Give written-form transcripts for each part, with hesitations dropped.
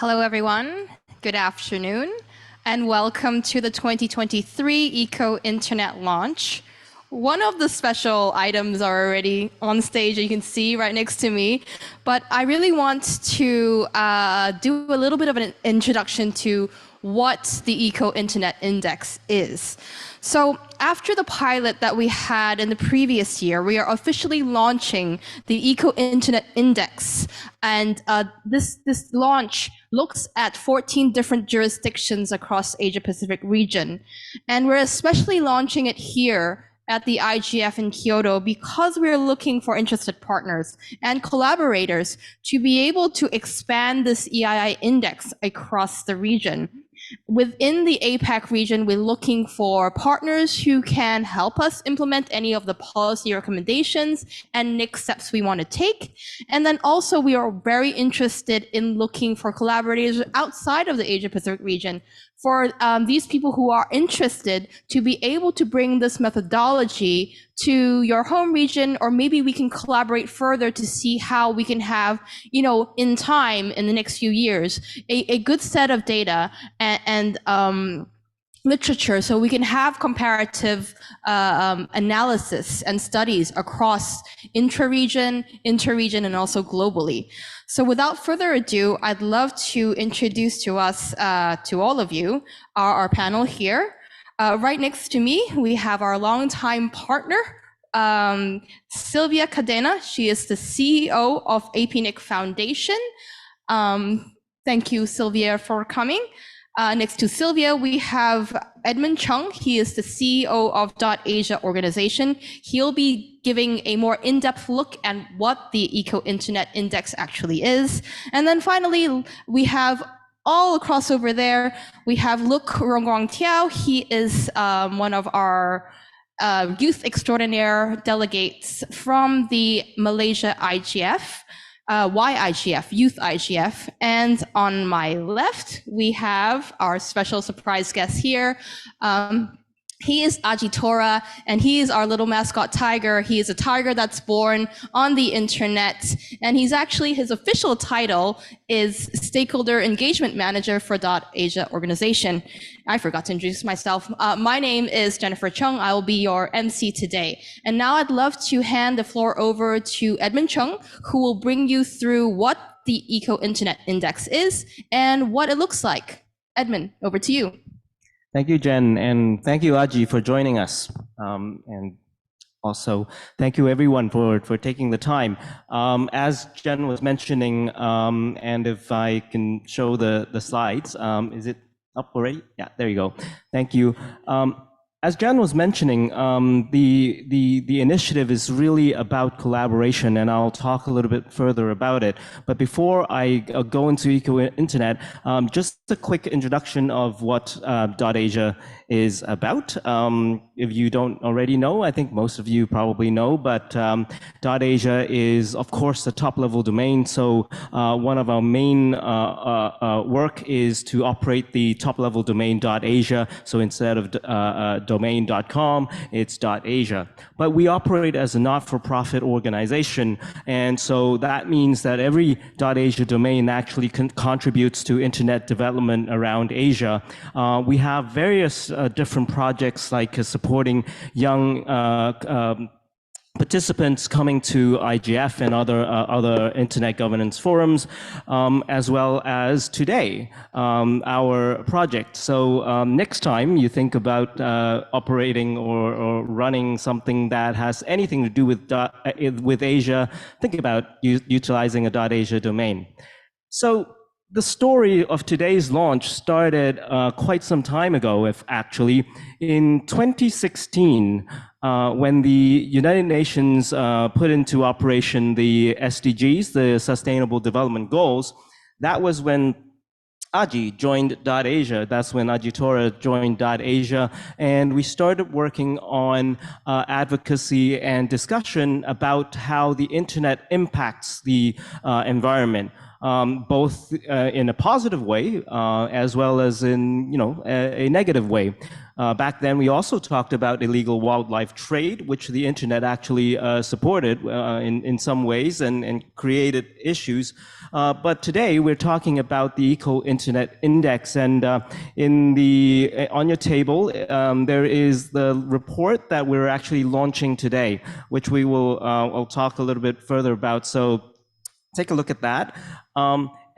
Hello, everyone. Good afternoon, and welcome to the 2023 EcoInternet launch. One of the special items are already on stage, you can see right next to me, but I really want to do a little bit of an introduction to what the EcoInternet Index is. So after the pilot that we had in the previous year, we are officially launching the EcoInternet Index. And this launch looks at 14 different jurisdictions across Asia-Pacific region. And we're especially launching it here at the IGF in Kyoto because we're looking for interested partners and collaborators to be able to expand this EII index across the region. Within the APAC region, we're looking for partners who can help us implement any of the policy recommendations and next steps we want to take. And then also we are very interested in looking for collaborators outside of the Asia-Pacific region for these people who are interested to be able to bring this methodology to your home region, or maybe we can collaborate further to see how we can have, in time, in the next few years, a good set of data and literature so we can have comparative analysis and studies across intra-region, inter-region, and also globally. So without further ado, I'd love to introduce to us, to all of you, our panel here. Right next to me, we have our longtime partner, Sylvia Cadena. She is the CEO of APNIC Foundation. Thank you, Sylvia, for coming. Next to Sylvia, we have Edmund Chung. He is the CEO of DotAsia Organization. He'll be giving a more in-depth look at what the EcoInternet Index actually is. And then finally, we have all across over there, we have Luc Rongguang Tiao. He is one of our youth extraordinaire delegates from the Malaysia IGF. YIGF, Youth IGF. And on my left, we have our special surprise guest here. He is Ajitora, and he is our little mascot tiger. He is a tiger that's born on the internet, and he's actually, his official title is Stakeholder Engagement Manager for DotAsia Organization. I forgot to introduce myself. My name is Jennifer Chung. I will be your MC today. And now I'd love to hand the floor over to Edmund Chung, who will bring you through what the EcoInternet Index is and what it looks like. Edmund, over to you. Thank you, Jen, and thank you, Aji, for joining us. And also, thank you, everyone, for taking the time. As Jen was mentioning, and if I can show the slides, is it up already? Yeah, there you go. Thank you. As Jan was mentioning, the initiative is really about collaboration, and I'll talk a little bit further about it. But before I go into EcoInternet, just a quick introduction of what DotAsia is about. If you don't already know, I think most of you probably know, but DotAsia is, of course, the top-level domain. So one of our main work is to operate the top-level domain .asia. So instead of domain.com, it's .asia. But we operate as a not-for-profit organization, and so that means that every .asia domain actually contributes to internet development around Asia. We have various different projects like supporting young participants coming to IGF and other internet governance forums, as well as today, our project. So next time you think about operating or running something that has anything to do with Asia, think about utilizing a .asia domain. So the story of today's launch started quite some time ago, actually. In 2016, when the United Nations put into operation the SDGs, the Sustainable Development Goals, that was when Aji joined DotAsia. That's when Ajitora joined DotAsia, and we started working on advocacy and discussion about how the internet impacts the environment. Both in a positive way as well as in a negative way. Back then, we also talked about illegal wildlife trade, which the internet actually supported in some ways and created issues. But today, we're talking about the EcoInternet Index. And on your table, there is the report that we're actually launching today, which I'll talk a little bit further about. So take a look at that.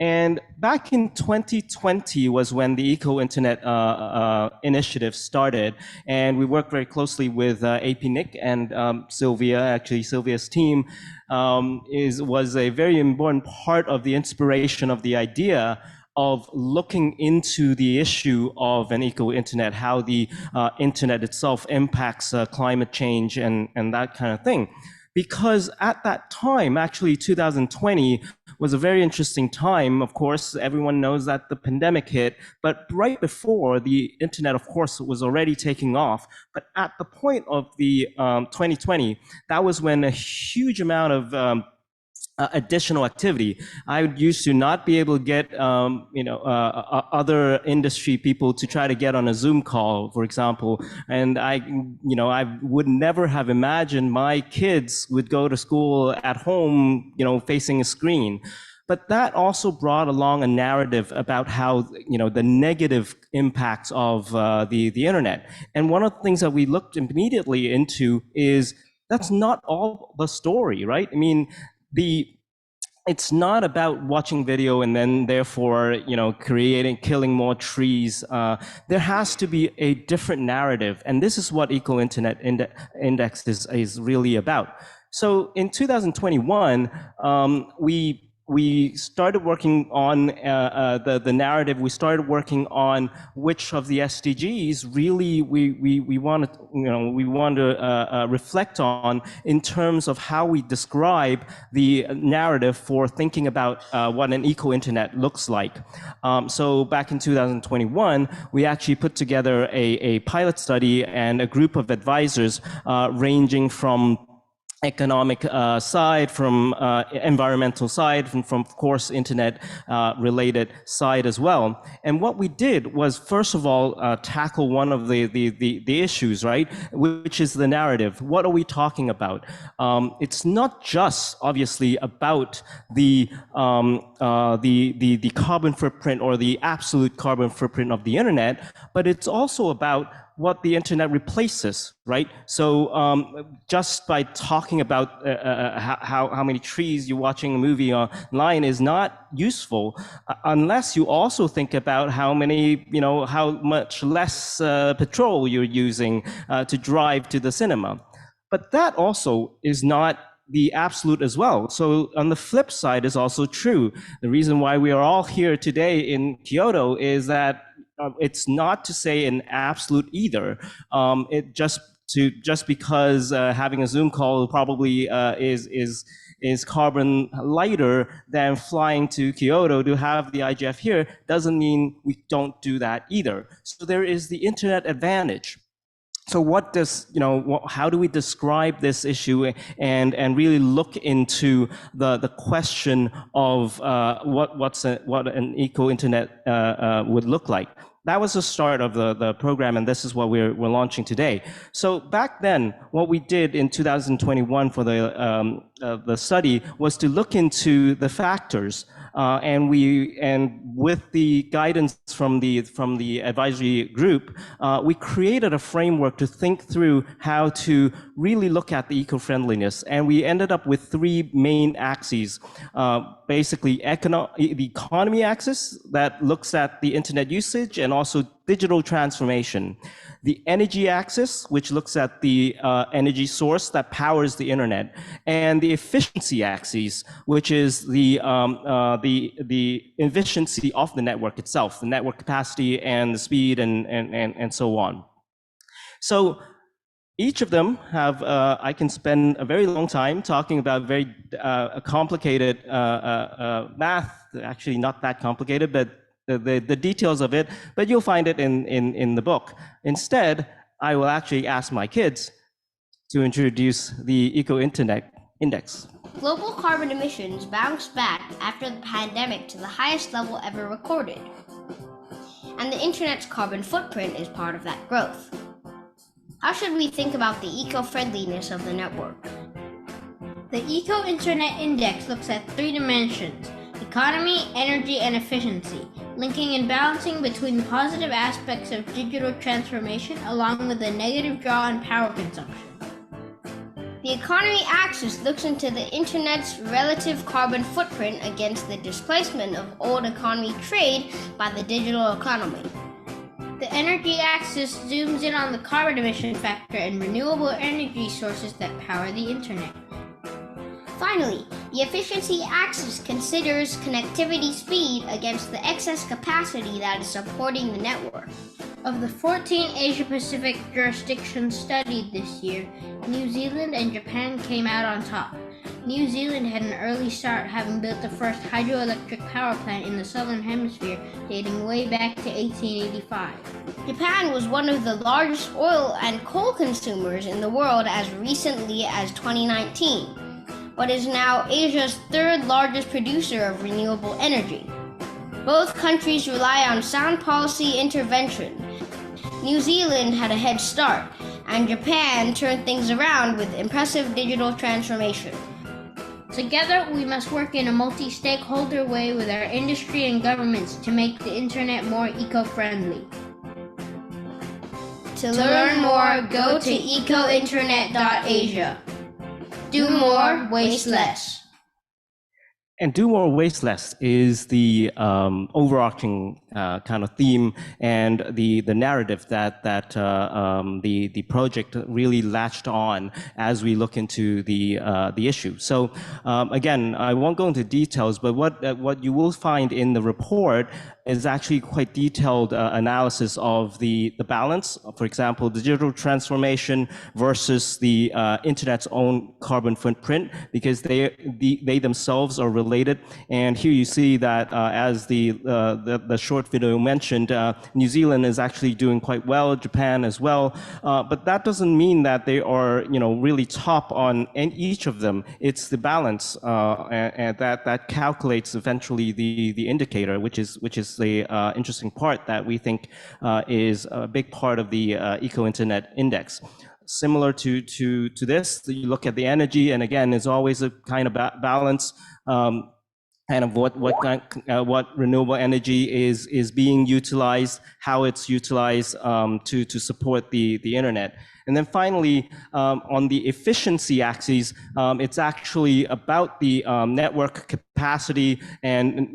And back in 2020 was when the EcoInternet initiative started, and we worked very closely with APNIC and Sylvia. Actually, Sylvia's team was a very important part of the inspiration of the idea of looking into the issue of an eco-internet, how the internet itself impacts climate change and that kind of thing. Because at that time, actually 2020, was a very interesting time. Of course, everyone knows that the pandemic hit, but right before, the internet, of course, was already taking off. But at the point of the 2020, that was when a huge amount of additional activity. I used to not be able to get, other industry people to try to get on a Zoom call, for example. And I would never have imagined my kids would go to school at home, facing a screen. But that also brought along a narrative about how, the negative impacts of the internet. And one of the things that we looked immediately into is that's not all the story, right? I mean, it's not about watching video and then therefore, killing more trees. There has to be a different narrative. And this is what EcoInternet Index is really about. So in 2021, we started working on the narrative. We started working on which of the SDGs really we want to reflect on in terms of how we describe the narrative for thinking about what an eco-internet looks like. So back in 2021, we actually put together a pilot study and a group of advisors ranging from economic side, from environmental side, from of course internet related side as well. And what we did was, first of all, tackle one of the issues, right, which is the narrative. What are we talking about? It's not just obviously about the carbon footprint or the absolute carbon footprint of the internet, but it's also about what the internet replaces, right? So just by talking about how many trees you're watching a movie online is not useful unless you also think about how much less petrol you're using to drive to the cinema. But that also is not the absolute as well. So on the flip side is also true. The reason why we are all here today in Kyoto is that it's not to say an absolute either. Just because having a Zoom call probably is carbon lighter than flying to Kyoto to have the IGF here doesn't mean we don't do that either. So there is the internet advantage. So how do we describe this issue and really look into the question of what an eco-internet would look like? That was the start of the program, and this is what we're launching today. So back then, what we did in 2021 for the study was to look into the factors, and with the guidance from the advisory group, we created a framework to think through how to really look at the eco-friendliness, and we ended up with three main axes. Basically, the economy axis that looks at the internet usage and also digital transformation. The energy axis, which looks at the energy source that powers the internet, and the efficiency axis, which is the efficiency of the network itself, the network capacity and the speed and so on. So each of them have, I can spend a very long time talking about very complicated math, actually not that complicated, but the details of it, but you'll find it in the book. Instead, I will actually ask my kids to introduce the EcoInternet Index. Global carbon emissions bounced back after the pandemic to the highest level ever recorded. and the internet's carbon footprint is part of that growth. How should we think about the eco-friendliness of the network? The EcoInternet Index looks at 3 dimensions: economy, energy, and efficiency, linking and balancing between the positive aspects of digital transformation along with the negative draw on power consumption. The economy axis looks into the internet's relative carbon footprint against the displacement of old economy trade by the digital economy. The energy axis zooms in on the carbon emission factor and renewable energy sources that power the internet. Finally, the efficiency axis considers connectivity speed against the excess capacity that is supporting the network. Of the 14 Asia-Pacific jurisdictions studied this year, New Zealand and Japan came out on top. New Zealand had an early start, having built the first hydroelectric power plant in the southern hemisphere, dating way back to 1885. Japan was one of the largest oil and coal consumers in the world as recently as 2019, but is now Asia's third largest producer of renewable energy. Both countries rely on sound policy intervention. New Zealand had a head start, and Japan turned things around with impressive digital transformation. Together, we must work in a multi-stakeholder way with our industry and governments to make the internet more eco-friendly. To learn more, go to EcoInternet.Asia. Do more, waste less. And do more, waste less is the overarching kind of theme and the narrative that the project really latched on as we look into the issue. So again, I won't go into details, but what you will find in the report is actually quite detailed analysis of the balance. For example, digital transformation versus the internet's own carbon footprint, because they themselves are related. And here you see that as the short video mentioned, New Zealand is actually doing quite well, Japan as well. But that doesn't mean that they are really top on each of them. It's the balance and that calculates eventually the indicator, which is the interesting part that we think is a big part of the EcoInternet Index. Similar to this, you look at the energy, and again, it's always a kind of balance. Kind of what renewable energy is being utilized, how it's utilized to support the internet. And then finally, on the efficiency axis, it's actually about the network capacity and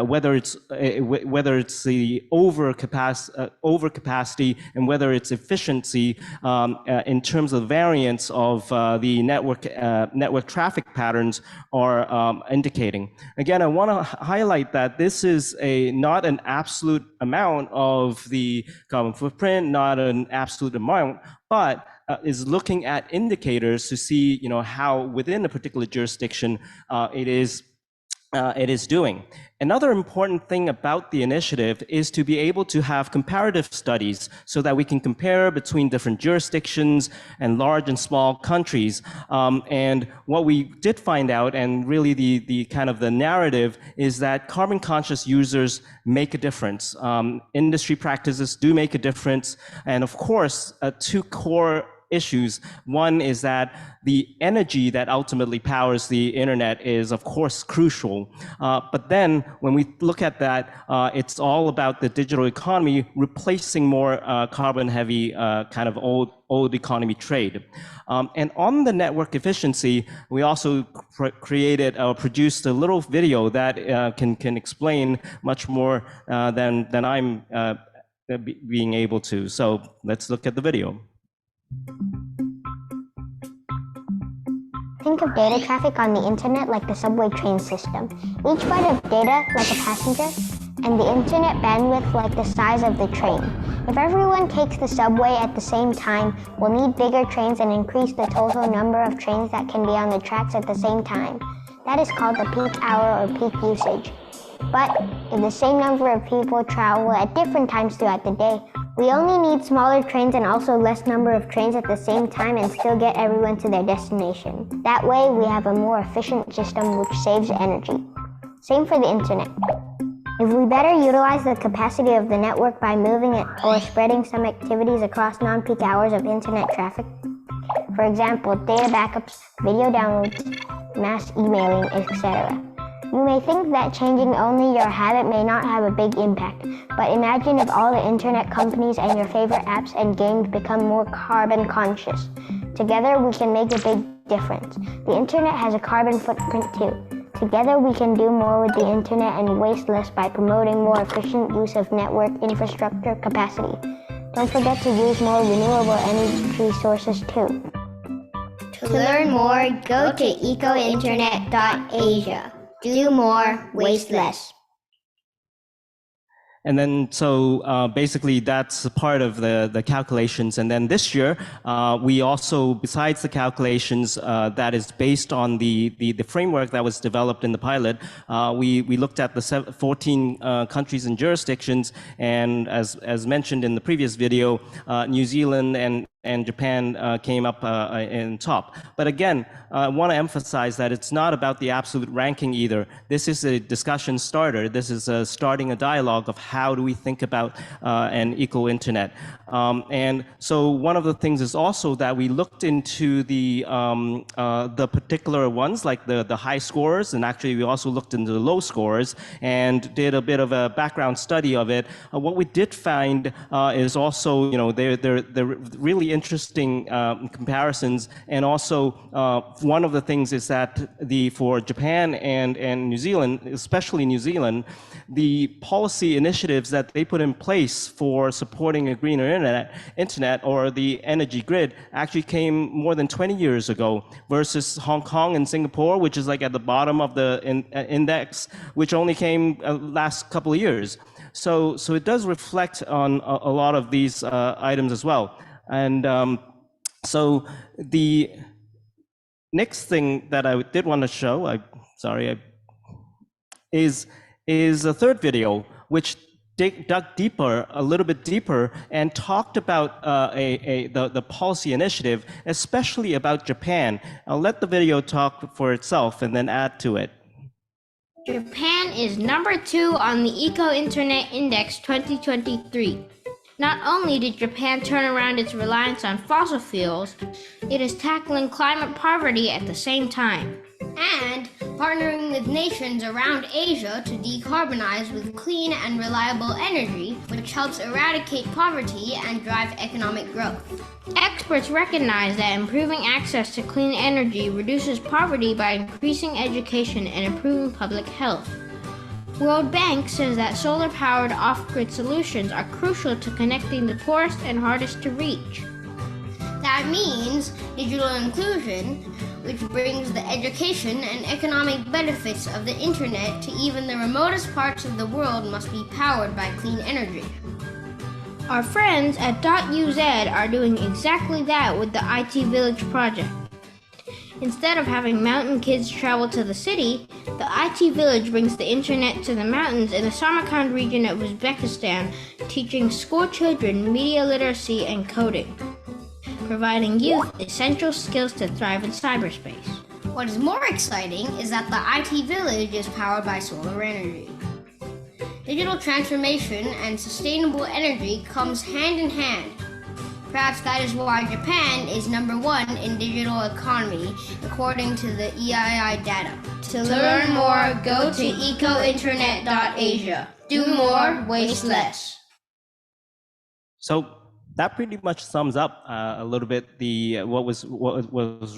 whether it's the overcapacity and whether it's efficiency in terms of variance of the network traffic patterns are indicating. Again, I want to highlight that this is not an absolute amount of the carbon footprint, not an absolute amount, but is looking at indicators to see how within a particular jurisdiction it is doing. Another important thing about the initiative is to be able to have comparative studies so that we can compare between different jurisdictions and large and small countries. And what we did find out, and really the kind of the narrative, is that carbon conscious users make a difference. Industry practices do make a difference. And of course, 2 core issues. One is that the energy that ultimately powers the internet is, of course, crucial. But then when we look at that, it's all about the digital economy replacing more carbon-heavy kind of old economy trade. And on the network efficiency, we also created or produced a little video that can explain much more than I'm being able to. So let's look at the video. Think of data traffic on the internet like the subway train system. Each byte of data like a passenger, and the internet bandwidth like the size of the train. If everyone takes the subway at the same time, we'll need bigger trains and increase the total number of trains that can be on the tracks at the same time. That is called the peak hour or peak usage. But if the same number of people travel at different times throughout the day, we only need smaller trains and also less number of trains at the same time and still get everyone to their destination. That way, we have a more efficient system which saves energy. Same for the internet. If we better utilize the capacity of the network by moving it or spreading some activities across non-peak hours of internet traffic, for example, data backups, video downloads, mass emailing, etc. You may think that changing only your habit may not have a big impact, but imagine if all the internet companies and your favorite apps and games become more carbon conscious. Together we can make a big difference. The internet has a carbon footprint too. Together we can do more with the internet and waste less by promoting more efficient use of network infrastructure capacity. Don't forget to use more renewable energy sources too. To learn more, go to EcoInternet.Asia. Do more, waste less. And then, so basically that's part of the calculations. And then this year, we also, besides the calculations that is based on the framework that was developed in the pilot, we looked at the 14 countries and jurisdictions. And as mentioned in the previous video, New Zealand and Japan came up in top. But again, I want to emphasize that it's not about the absolute ranking either. This is a discussion starter. This is starting a dialogue of how do we think about an eco-internet. And so one of the things is also that we looked into the particular ones, like the high scores, and actually we also looked into the low scores and did a bit of a background study of it. What we did find is also, they're really interesting comparisons, and also one of the things is that for Japan and New Zealand, especially New Zealand, the policy initiatives that they put in place for supporting a greener internet or the energy grid actually came more than 20 years ago, versus Hong Kong and Singapore, which is like at the bottom of the index, which only came last couple of years. So it does reflect on a lot of these items as well. And so the next thing that I did want to show, is a third video, which dug deeper, a little bit deeper, and talked about the policy initiative, especially about Japan. I'll let the video talk for itself and then add to it. Japan is number 2 on the EcoInternet Index 2023. Not only did Japan turn around its reliance on fossil fuels, it is tackling climate poverty at the same time. And partnering with nations around Asia to decarbonize with clean and reliable energy, which helps eradicate poverty and drive economic growth. Experts recognize that improving access to clean energy reduces poverty by increasing education and improving public health. World Bank says that solar-powered off-grid solutions are crucial to connecting the poorest and hardest to reach. That means digital inclusion, which brings the education and economic benefits of the internet to even the remotest parts of the world, must be powered by clean energy. Our friends at DotUZ are doing exactly that with the IT Village project. Instead of having mountain kids travel to the city, the IT Village brings the internet to the mountains in the Samarkand region of Uzbekistan, teaching school children media literacy and coding, providing youth essential skills to thrive in cyberspace. What is more exciting is that the IT Village is powered by solar energy. Digital transformation and sustainable energy comes hand in hand. Perhaps that is why Japan is number 1 in digital economy, according to the EII data. To learn more, go to EcoInternet.Asia. Do more, waste less. So that pretty much sums up a little bit what was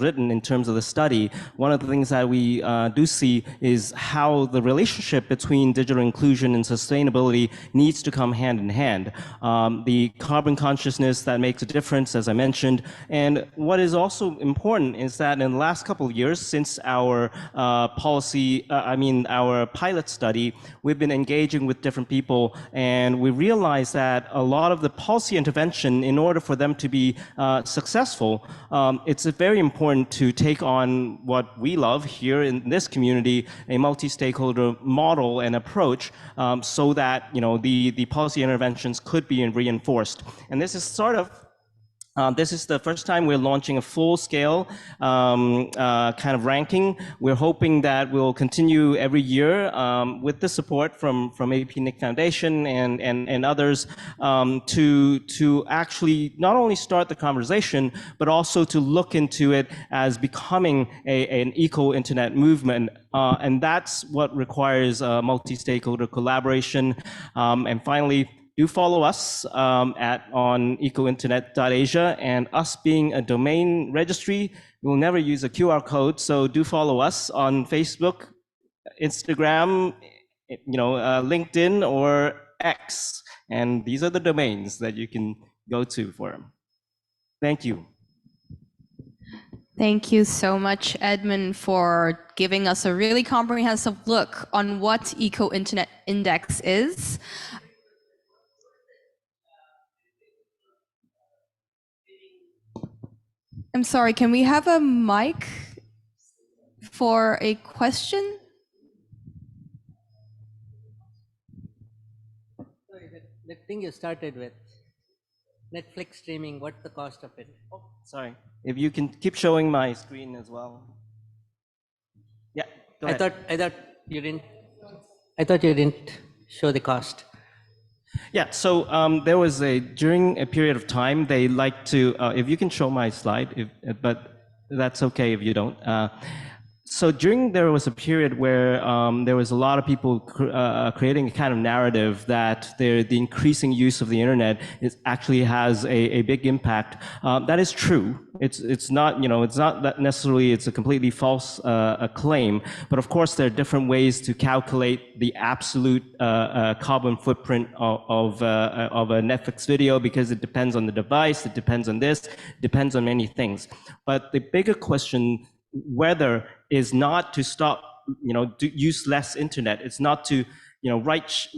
written in terms of the study. One of the things that we do see is how the relationship between digital inclusion and sustainability needs to come hand in hand. The carbon consciousness that makes a difference, as I mentioned, and what is also important is that in the last couple of years, since our our pilot study, we've been engaging with different people, and we realized that a lot of the policy intervention, in order for them to be successful, it's very important to take on what we love here in this community, a multi-stakeholder model and approach, so that the policy interventions could be reinforced. And this is sort of This is the first time we're launching a full-scale kind of ranking. We're hoping that we'll continue every year with the support from APNIC Foundation and others to actually not only start the conversation, but also to look into it as becoming an eco-internet movement. And that's what requires multi-stakeholder collaboration. And finally, do follow us on EcoInternet.Asia, and us being a domain registry, we'll never use a QR code, so do follow us on Facebook, Instagram, LinkedIn, or X, and these are the domains that you can go to for them. Thank you. Thank you so much, Edmund, for giving us a really comprehensive look on what EcoInternet Index is. I'm sorry, can we have a mic for a question? Sorry, that thing you started with, Netflix streaming, what's the cost of it? Oh, sorry. If you can keep showing my screen as well. Yeah, go ahead. I thought you didn't show the cost. Yeah, so there was during a period of time, they like to, if you can show my slide, but that's okay if you don't. So there was a period where there was a lot of people creating a kind of narrative that the increasing use of the internet actually has a big impact. That is true. It's not, it's not that necessarily it's a completely false claim, but of course there are different ways to calculate the absolute carbon footprint of a Netflix video, because it depends on the device, it depends on this, it depends on many things. But the bigger question whether is not to stop, to use less internet. It's not to,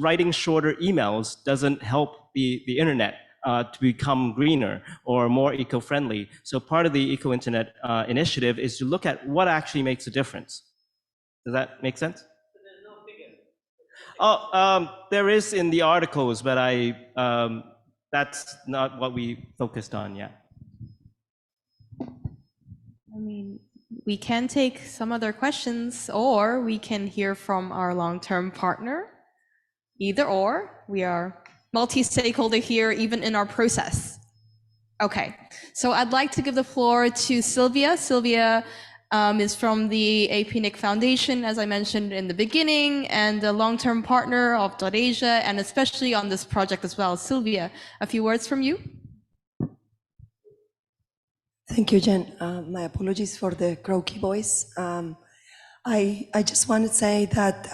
writing shorter emails doesn't help the internet to become greener or more eco-friendly. So part of the EcoInternet initiative is to look at what actually makes a difference. Does that make sense? There's no figure. Oh, there is in the articles, but that's not what we focused on yet. I mean, we can take some other questions, or we can hear from our long-term partner. Either or, we are multi-stakeholder here, even in our process. Okay, so I'd like to give the floor to Sylvia. Sylvia is from the APNIC Foundation, as I mentioned in the beginning, and a long-term partner of DotAsia, and especially on this project as well. Sylvia, a few words from you. Thank you, Jen. My apologies for the croaky voice. I just want to say that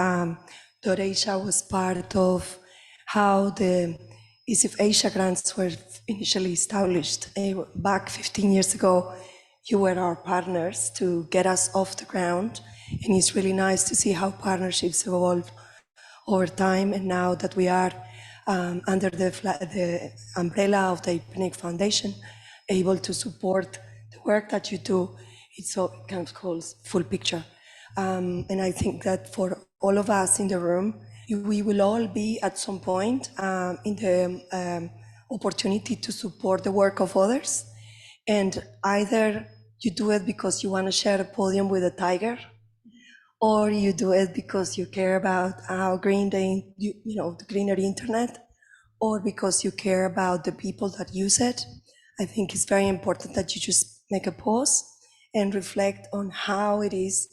DotAsia was part of how the East of Asia grants were initially established. Back 15 years ago, you were our partners to get us off the ground. And it's really nice to see how partnerships evolve over time. And now that we are under the umbrella of the APNIC Foundation, able to support the work that you do, it's so kind of calls full picture. And I think that for all of us in the room, we will all be at some point in the opportunity to support the work of others. And either you do it because you want to share a podium with a tiger, or you do it because you care about how green the greener internet, or because you care about the people that use it. I think it's very important that you just make a pause and reflect on how it is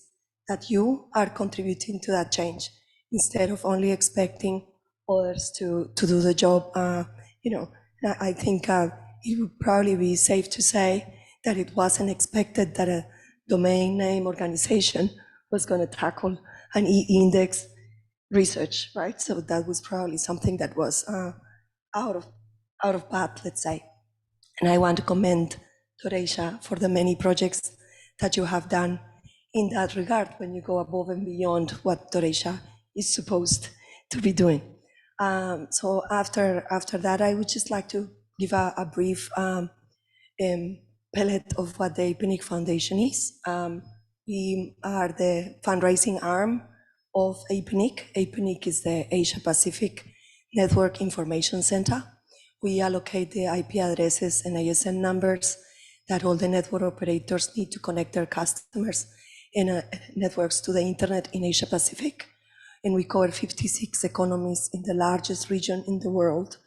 that you are contributing to that change, instead of only expecting others to do the job. I think it would probably be safe to say that it wasn't expected that a domain name organization was going to tackle an e-index research, right? So that was probably something that was out of path, let's say. And I want to commend DotAsia for the many projects that you have done in that regard, when you go above and beyond what DotAsia is supposed to be doing. So after that, I would just like to give a brief pellet of what the APNIC Foundation is. We are the fundraising arm of APNIC. APNIC is the Asia Pacific Network Information Center. we allocate the IP addresses and ASN numbers that all the network operators need to connect their customers and networks to the internet in Asia Pacific. And we cover 56 economies in the largest region in the world,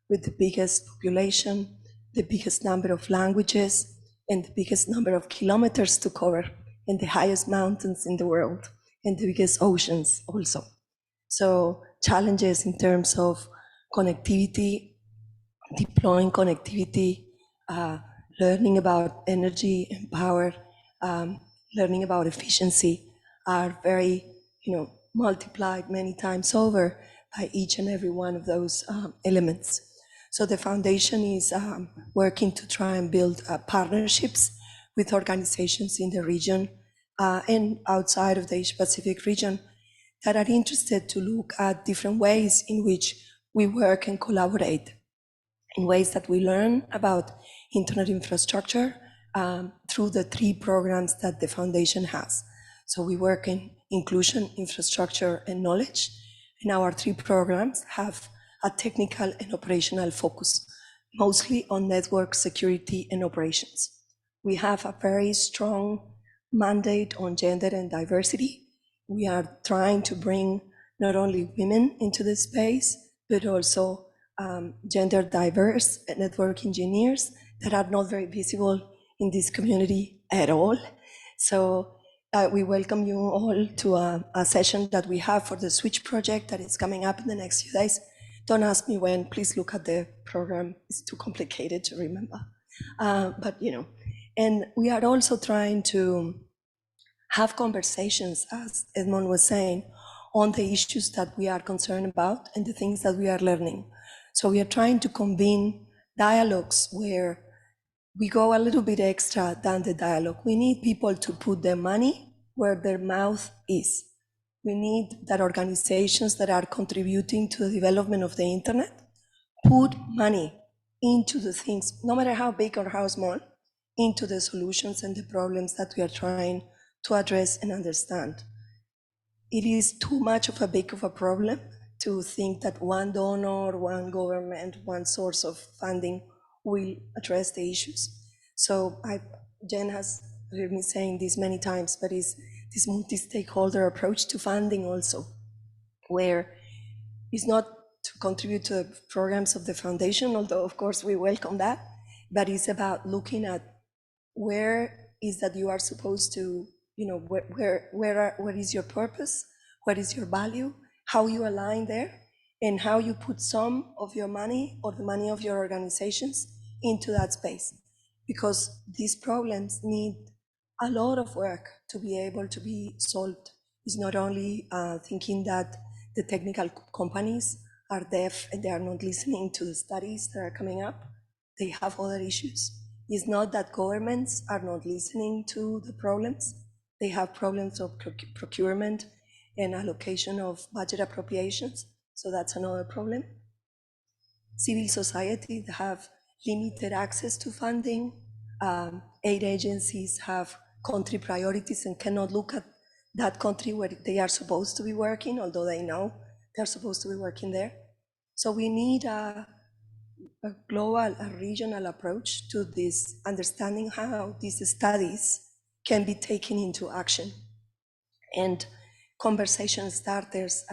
with the biggest population, the biggest number of languages, and the biggest number of kilometers to cover, and the highest mountains in the world, and the biggest oceans also. So challenges in terms of connectivity, deploying connectivity, learning about energy and power, learning about efficiency are very, multiplied many times over by each and every one of those elements. So the foundation is working to try and build partnerships with organizations in the region and outside of the Asia-Pacific region that are interested to look at different ways in which we work and collaborate, in ways that we learn about internet infrastructure through the 3 programs that the foundation has. So we work in inclusion, infrastructure, and knowledge. And our 3 programs have a technical and operational focus, mostly on network security and operations. We have a very strong mandate on gender and diversity. We are trying to bring not only women into the space, but also gender diverse network engineers that are not very visible in this community at all. So we welcome you all to a session that we have for the Switch project that is coming up in the next few days. Don't ask me when, please look at the program. It's too complicated to remember. And we are also trying to have conversations, as Edmond was saying, on the issues that we are concerned about and the things that we are learning. So we are trying to convene dialogues where we go a little bit extra than the dialogue. We need people to put their money where their mouth is. We need that organizations that are contributing to the development of the internet put money into the things, no matter how big or how small, into the solutions and the problems that we are trying to address and understand. It is too much of a problem to think that one donor, one government, one source of funding will address the issues. So Jen has heard me saying this many times, but it's this multi-stakeholder approach to funding also, where it's not to contribute to the programs of the foundation, although of course we welcome that, but it's about looking at where is that you are supposed to, where is your purpose, what is your value, how you align there, and how you put some of your money or the money of your organizations into that space. Because these problems need a lot of work to be able to be solved. It's not only thinking that the technical companies are deaf and they are not listening to the studies that are coming up. They have other issues. It's not that governments are not listening to the problems. They have problems of procurement and allocation of budget appropriations. So that's another problem. Civil society have limited access to funding. Aid agencies have country priorities and cannot look at that country where they are supposed to be working, although they know they're supposed to be working there. So we need a global, a regional approach to this, understanding how these studies can be taken into action. And conversation starters,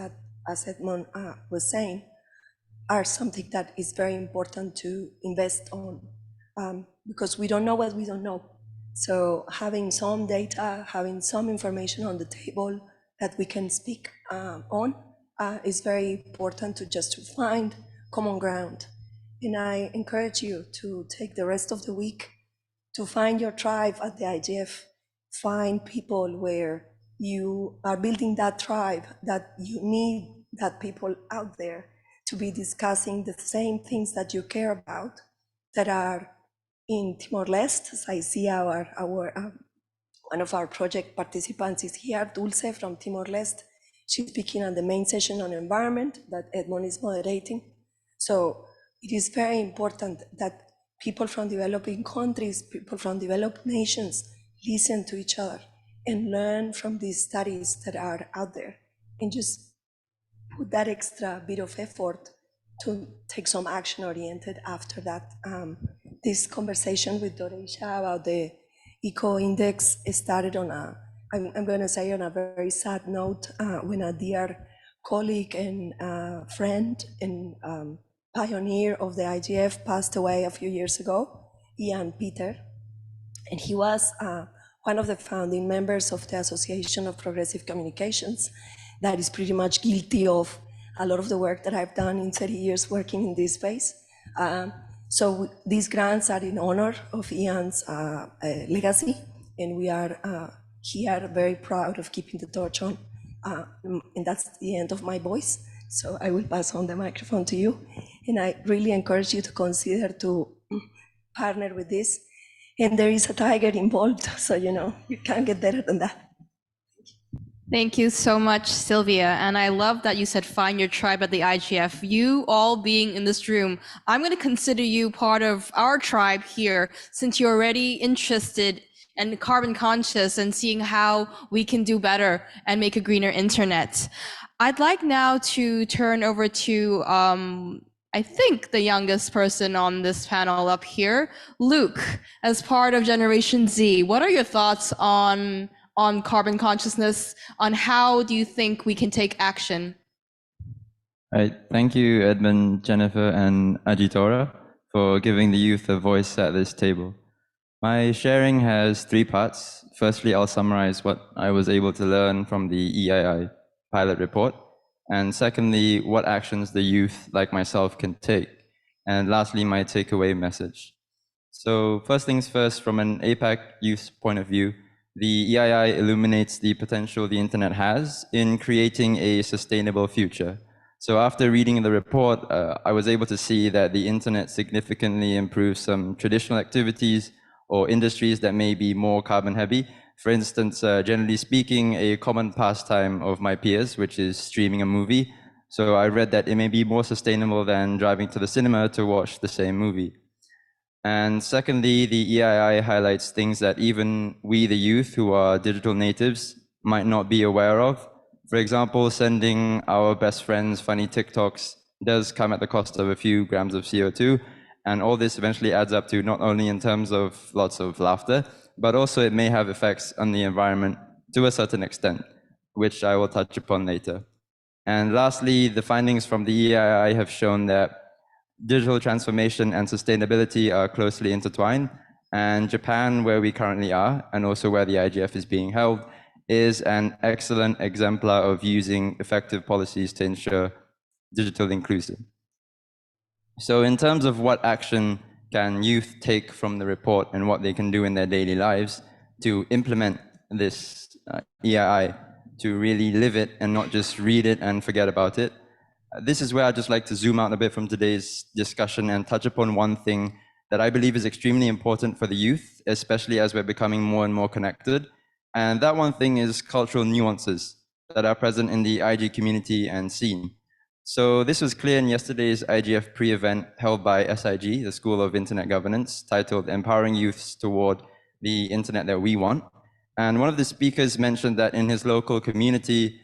as Edmond was saying, are something that is very important to invest on, because we don't know what we don't know. So having some data, having some information on the table that we can speak on is very important to find common ground. And I encourage you to take the rest of the week to find your tribe at the IGF, find people where you are building that tribe, that you need that people out there to be discussing the same things that you care about that are in Timor-Leste. As I see one of our project participants is here, Dulce from Timor-Leste. She's speaking on the main session on environment that Edmond is moderating. So it is very important that people from developing countries, people from developed nations listen to each other and learn from these studies that are out there and just put that extra bit of effort to take some action oriented after that. This conversation with DotAsia about the Eco Index started on I'm going to say on a very sad note, when a dear colleague and friend and pioneer of the IGF passed away a few years ago, Ian Peter. And he was one of the founding members of the Association of Progressive Communications that is pretty much guilty of a lot of the work that I've done in 30 years working in this space. So these grants are in honor of Ian's legacy, and we are here very proud of keeping the torch on. And that's the end of my voice. So I will pass on the microphone to you. And I really encourage you to consider to partner with this. And there is a tiger involved, so you can't get better than that. Thank you so much, Sylvia. And I love that you said find your tribe at the IGF. You all being in this room, I'm going to consider you part of our tribe here, since you're already interested and carbon conscious and seeing how we can do better and make a greener internet. I'd like now to turn over to, I think, the youngest person on this panel up here, Luke, as part of Generation Z. What are your thoughts on carbon consciousness, on how do you think we can take action? All right, thank you, Edmund, Jennifer, and Ajitora for giving the youth a voice at this table. My sharing has three parts. Firstly, I'll summarize what I was able to learn from the EII pilot report. And secondly, what actions the youth like myself can take. And lastly, my takeaway message. So first things first, from an APAC youth point of view, the EII illuminates the potential the internet has in creating a sustainable future. So after reading the report, I was able to see that the internet significantly improves some traditional activities or industries that may be more carbon heavy. For instance, generally speaking, a common pastime of my peers, which is streaming a movie. So I read that it may be more sustainable than driving to the cinema to watch the same movie. And secondly, the EII highlights things that even we, the youth who are digital natives, might not be aware of. For example, sending our best friends funny TikToks does come at the cost of a few grams of CO2. And all this eventually adds up to not only in terms of lots of laughter, but also it may have effects on the environment to a certain extent, which I will touch upon later. And lastly, the findings from the EII have shown that digital transformation and sustainability are closely intertwined. And Japan, where we currently are, and also where the IGF is being held, is an excellent exemplar of using effective policies to ensure digital inclusion. So in terms of what action can youth take from the report and what they can do in their daily lives to implement this EII, to really live it and not just read it and forget about it. This is where I'd just like to zoom out a bit from today's discussion and touch upon one thing that I believe is extremely important for the youth, especially as we're becoming more and more connected. And that one thing is cultural nuances that are present in the IG community and scene. So this was clear in yesterday's IGF pre-event held by SIG, the School of Internet Governance, titled Empowering Youths Toward the Internet That We Want. And one of the speakers mentioned that in his local community,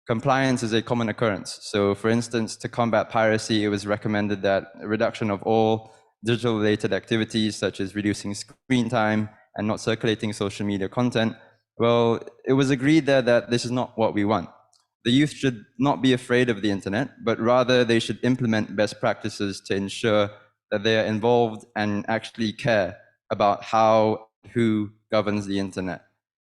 compliance is a common occurrence. So for instance, to combat piracy, it was recommended that a reduction of all digital-related activities, such as reducing screen time and not circulating social media content. Well, it was agreed there that this is not what we want. The youth should not be afraid of the internet, but rather they should implement best practices to ensure that they are involved and actually care about how, who governs the internet.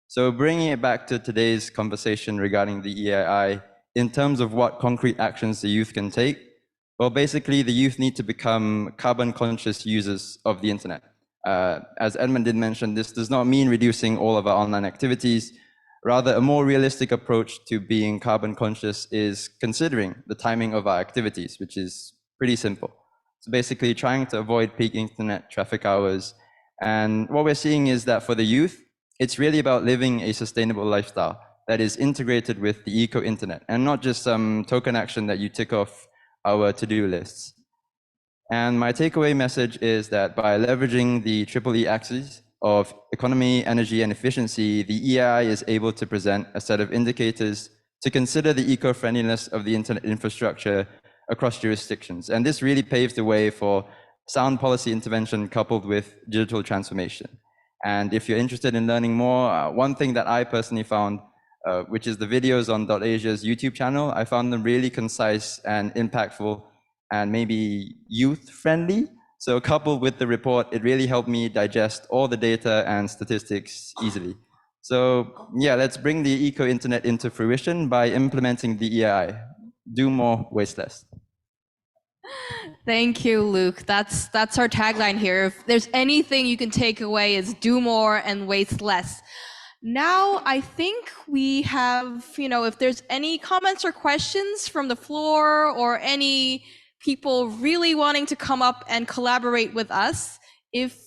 So bringing it back to today's conversation regarding the EII, in terms of what concrete actions the youth can take, well, basically the youth need to become carbon conscious users of the internet. As Edmund did mention, this does not mean reducing all of our online activities. Rather, a more realistic approach to being carbon conscious is considering the timing of our activities, which is pretty simple. So basically trying to avoid peak internet traffic hours. And what we're seeing is that for the youth, it's really about living a sustainable lifestyle that is integrated with the eco-internet and not just some token action that you tick off our to-do lists. And my takeaway message is that by leveraging the EEE axis of economy, energy, and efficiency, the EII is able to present a set of indicators to consider the eco-friendliness of the internet infrastructure across jurisdictions. And this really paved the way for sound policy intervention coupled with digital transformation. And if you're interested in learning more, one thing that I personally found, which is the videos on DotAsia's YouTube channel, I found them really concise and impactful and maybe youth-friendly. So coupled with the report, it really helped me digest all the data and statistics easily. So yeah, let's bring the eco-internet into fruition by implementing the EAI. Do more, waste less. Thank you, Luke. That's our tagline here. If there's anything you can take away, is do more and waste less. Now, I think we have, if there's any comments or questions from the floor or any people really wanting to come up and collaborate with us, if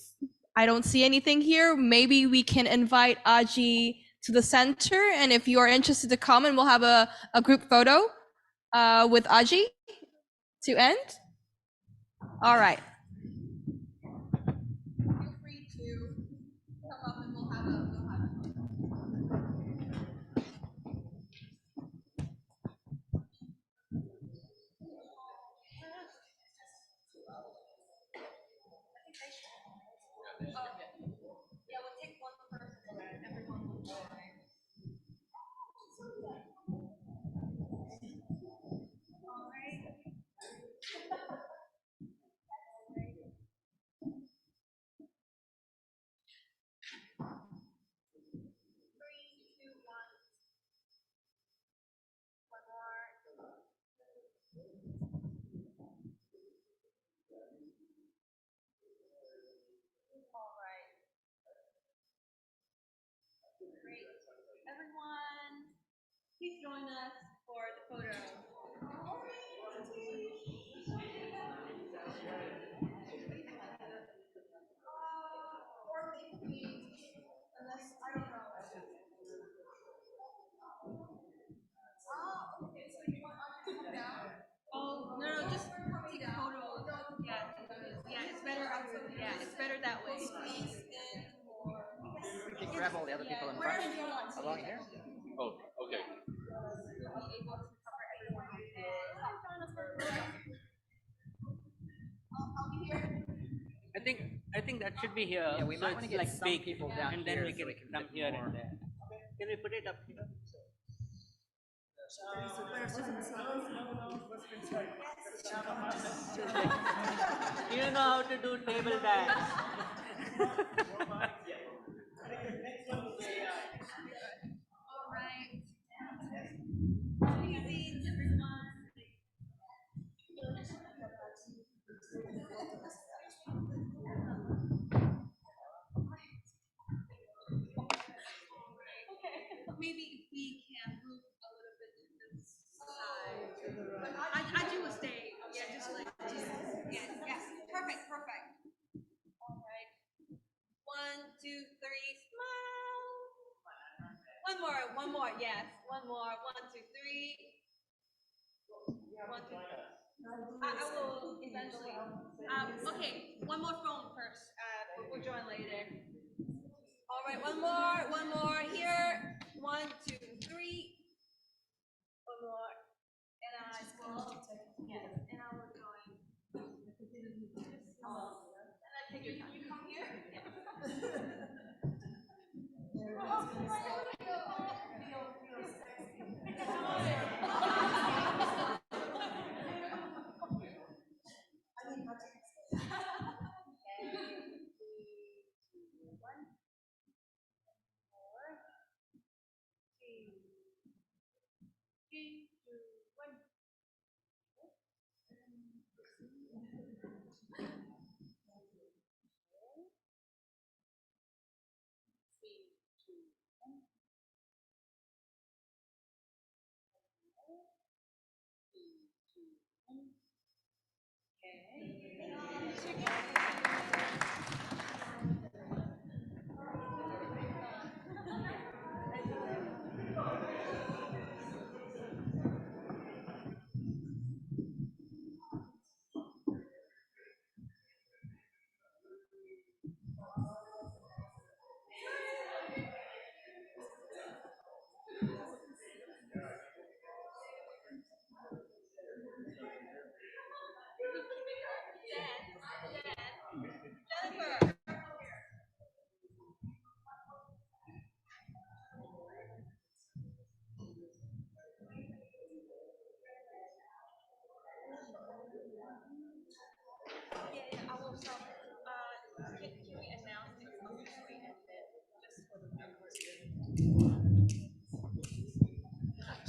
I don't see anything here, maybe we can invite Aji to the center. And if you are interested to come, and we'll have a group photo with Aji to end. All right. Feel free to come up and we'll have a yeah, we'll take one person so that everyone will join. All right. Great. Everyone, please join us for the photo. Unless, I don't know. Okay, so you want us to come down? Oh, no, just take a photo. Yeah, it's better. Yeah, it's better that way. We can grab all the other people in front. Along here? Oh, okay. I think that should be here. Yeah, we so might want to it's get like some big, people down and here then we so can we can come fit here more. and there. Can we put it up here? You know how to do table dance. All right. Amazing, everyone. Okay, maybe if we can move a little bit to this side. But I do a stay. Yeah, yes. Perfect. All right. 1, 2, 3, smile. One more, yes. One more. 1, 2, 3. 1, 2, 3. I will eventually. Okay, one more phone first. We'll join later. All right, one more here. 1, 2, 3. One more. And I will. Yes, and I will join. And I take your time. You come here.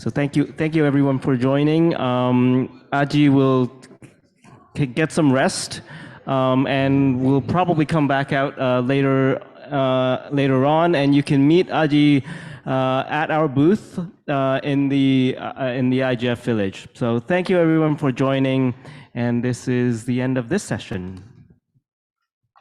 So thank you everyone for joining. Aji will get some rest, and we'll probably come back out later on, and you can meet Aji at our booth in the IGF Village. So thank you everyone for joining, and this is the end of this session.